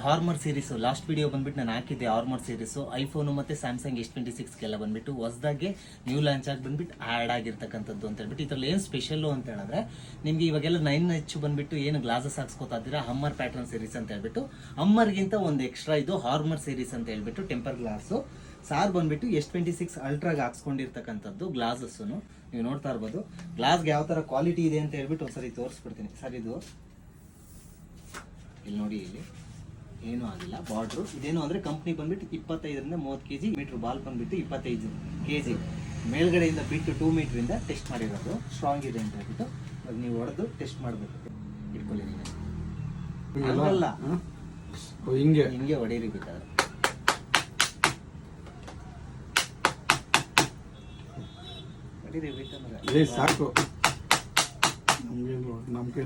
ಹಾರ್ಮರ್ series last video ಬಂದ್ಬಿಟ್ಟು ನಾನು ಹಾಕಿದ್ದೆ. ಹಾರ್ಮರ್ ಸೀರೀಸ್ ಐಫೋನ್ ಮತ್ತೆ ಸ್ಯಾಮ್ಸಂಗ್ S26 ಗೆಲ್ಲ ಬಂದ್ಬಿಟ್ಟು ಹೊಸದಾಗಿ ನ್ಯೂ ಲಾಂಚ್ ಆಗಿ ಬಂದ್ಬಿಟ್ಟು ಆ್ಯಡ್ ಆಗಿರ್ತಕ್ಕಂಥದ್ದು ಅಂತ ಹೇಳ್ಬಿಟ್ಟು ಇದ್ರಲ್ಲಿ ಏನು ಸ್ಪೆಷಲ್ ಅಂತ ಹೇಳಿದ್ರೆ ನಿಮ್ಗೆ ಇವಾಗೆಲ್ಲ 9H ಬಂದ್ಬಿಟ್ಟು ಏನು ಗ್ಲಾಸಸ್ ಹಾಕ್ಸ್ಕೊತಾ ಇದ್ದೀರಾ ಹಮ್ಮರ್ ಪ್ಯಾಟರ್ನ್ ಸೀರೀಸ್ ಅಂತ ಹೇಳ್ಬಿಟ್ಟು ಹಮ್ಮರ್ಗಿಂತ ಒಂದು ಎಕ್ಸ್ಟ್ರಾ ಇದು ಹಾರ್ಮರ್ ಸೀರೀಸ್ ಅಂತ ಹೇಳ್ಬಿಟ್ಟು ಟೆಂಪರ್ ಗ್ಲಾಸು ಸಾರ್ ಬಂದ್ಬಿಟ್ಟು S26 ಅಲ್ಟ್ರಾಗ ಹಾಕ್ಸ್ಕೊಂಡಿರ್ತಕ್ಕಂಥದ್ದು ಗ್ಲಾಸಸ್ಸು ನೀವು ನೋಡ್ತಾ ಇರ್ಬೋದು. ಗ್ಲಾಸ್ಗೆ ಯಾವ ಥರ ಕ್ವಾಲಿಟಿ ಇದೆ ಅಂತ ಹೇಳ್ಬಿಟ್ಟು ಒಂದ್ಸರಿ ತೋರಿಸ್ಬಿಡ್ತೀನಿ ಸರ್. ಇದು ಇಲ್ಲಿ ನೋಡಿ, ಇಲ್ಲಿ ಏನೂ ಆಗಿಲ್ಲ. ಬಾರ್ಡ್ರು ಇದೇನು ಅಂದರೆ ಕಂಪ್ನಿ ಬಂದ್ಬಿಟ್ಟು 25ರಿಂದ 30 kg, ಮೀಟ್ರ್ ಬಾಲ್ ಬಂದ್ಬಿಟ್ಟು 25 kg. ಮೇಲ್ಗಡೆಯಿಂದ ಬಿಟ್ಟು 2 ಮೀಟ್ರಿಂದ ಟೆಸ್ಟ್ ಮಾಡಿರೋದು ಸ್ಟ್ರಾಂಗ್ ಇದೆ ಅಂತ ಹೇಳ್ಬಿಟ್ಟು ಅದು ನೀವು ಹೊಡೆದು ಟೆಸ್ಟ್ ಮಾಡಬೇಕು. ಇಟ್ಕೊಳ್ಳಿ ನೀವು ಅಲ್ಲ ಹಿಂಗೆ ಹೊಡೀರಿ ಬೇಕಾದ್ರೆ. ಸಾಕು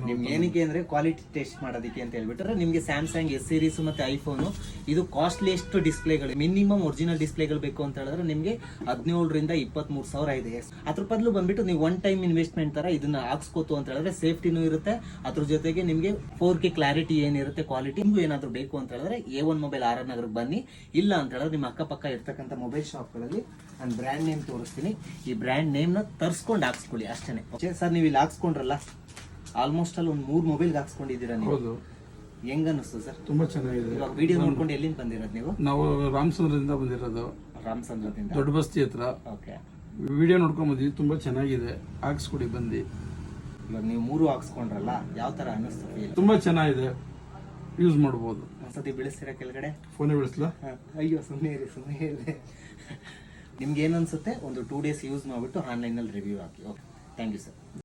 ನಿಮ್ಗೆ ಏನಕ್ಕೆ ಅಂದ್ರೆ ಕ್ವಾಲಿಟಿ ಟೆಸ್ಟ್ ಮಾಡೋದಕ್ಕೆ ಅಂತ ಹೇಳ್ಬಿಟ್ರೆ ನಿಮ್ಗೆ ಸ್ಯಾಮ್ಸಂಗ್ S ಸೀರೀಸ್ ಮತ್ತೆ ಐಫೋನು ಇದು ಕಾಸ್ಟ್ಲಿಯೆಸ್ಟ್ ಡಿಸ್ಪ್ಲೇಗಳು. ಮಿನಿಮಮ್ ಒರಿಜಿನಲ್ ಡಿಸ್ಪ್ಲೇಗಳು ಬೇಕು ಅಂತ ಹೇಳಿದ್ರೆ ನಿಮಗೆ 17ರಿಂದ 23,000 ಇದೆ. ಅದ್ರ ಬದಲು ಬಂದ್ಬಿಟ್ಟು ನೀವು ಒನ್ ಟೈಮ್ ಇನ್ವೆಸ್ಟ್ಮೆಂಟ್ ತರ ಇದನ್ನ ಹಾಕ್ಸ್ಕೋತು ಅಂತ ಹೇಳಿದ್ರೆ ಸೇಫ್ಟಿನೂ ಇರುತ್ತೆ. ಅದ್ರ ಜೊತೆಗೆ ನಿಮಗೆ 4K ಕ್ಲಾರಿಟಿ ಏನಿರುತ್ತೆ ಕ್ವಾಲಿಟಿ. ನಿಮ್ಗೂ ಏನಾದ್ರು ಬೇಕು ಅಂತ ಹೇಳಿದ್ರೆ A1 ಮೊಬೈಲ್ RR ನಗರಕ್ಕೆ ಬನ್ನಿ. ಇಲ್ಲ ಅಂತ ಹೇಳಿದ್ರೆ ನಿಮ್ಮ ಅಕ್ಕಪಕ್ಕ ಇರ್ತಕ್ಕಂಥ ಮೊಬೈಲ್ ಶಾಪ್ಗಳಲ್ಲಿ ನಾನು ಬ್ರ್ಯಾಂಡ್ ನೇಮ್ ತೋರಿಸ್ತೀನಿ. ಈ ಬ್ರ್ಯಾಂಡ್ ನೇಮ್ನ ತರಿಸ್ಕೊಂಡು ಹಾಕ್ಸ್ಕೊಳ್ಳಿ ಅಷ್ಟೇ. ಸರ್ ನೀವು ಇಲ್ಲಿ ಹಾಕ್ಸ್ಕೊಂಡ್ರಲ್ಲ ಆಲ್ಮೋಸ್ಟ್ ಅಲ್ಲಿ ಒಂದು 3 ಮೊಬೈಲ್ಗೆ ಹಾಕ್ಸ್ಕೊಂಡಿದ್ದೀರಾ ನೀವು. ಹೆಂಗ ಅನಿಸ್ತು ಸರ್? ತುಂಬಾ ಚೆನ್ನಾಗಿದೆ. ಇವಾಗ ವಿಡಿಯೋ ನೋಡ್ಕೊಂಡು ಎಲ್ಲಿಂದ ಬಂದಿರೋದು ನೀವು? ನಾವು ರಾಮಚಂದ್ರದಿಂದ ಬಂದಿರೋದು. ರಾಮಚಂದ್ರದಿಂದ ದೊಡ್ಡ ಬಸ್ತಿ ಹತ್ರ. ಓಕೆ, ವಿಡಿಯೋ ನೋಡ್ಕೊಂಡ್ ಬಂದಿದ್ವಿ. ತುಂಬಾ ಚೆನ್ನಾಗಿದೆ, ಹಾಕ್ಸ್ಕೊಡಿ ಬಂದು. ಇವಾಗ ನೀವು 3 ಹಾಕ್ಸ್ಕೊಂಡ್ರಲ್ಲ ಯಾವ ತರ ಅನಿಸ್ತು? ತುಂಬಾ ಚೆನ್ನಾಗಿದೆ, ಯೂಸ್ ಮಾಡ್ಬೋದು. ಒಂದ್ಸತಿ ಬೀಳಿಸ್ತೀರಾ ಕೆಳಗಡೆ? ಫೋನೇ ಬಿಡಿಸ್ಲಾ? ಅಯ್ಯೋ ಸುಮ್ಮನೆ ಇರಿ. ನಿಮ್ಗೆ ಏನು ಅನ್ಸುತ್ತೆ ಒಂದು 2 days ಯೂಸ್ ಮಾಡಿಬಿಟ್ಟು ಆನ್ಲೈನಲ್ಲಿ ರಿವ್ಯೂ ಹಾಕಿ. Okay, thank you sir.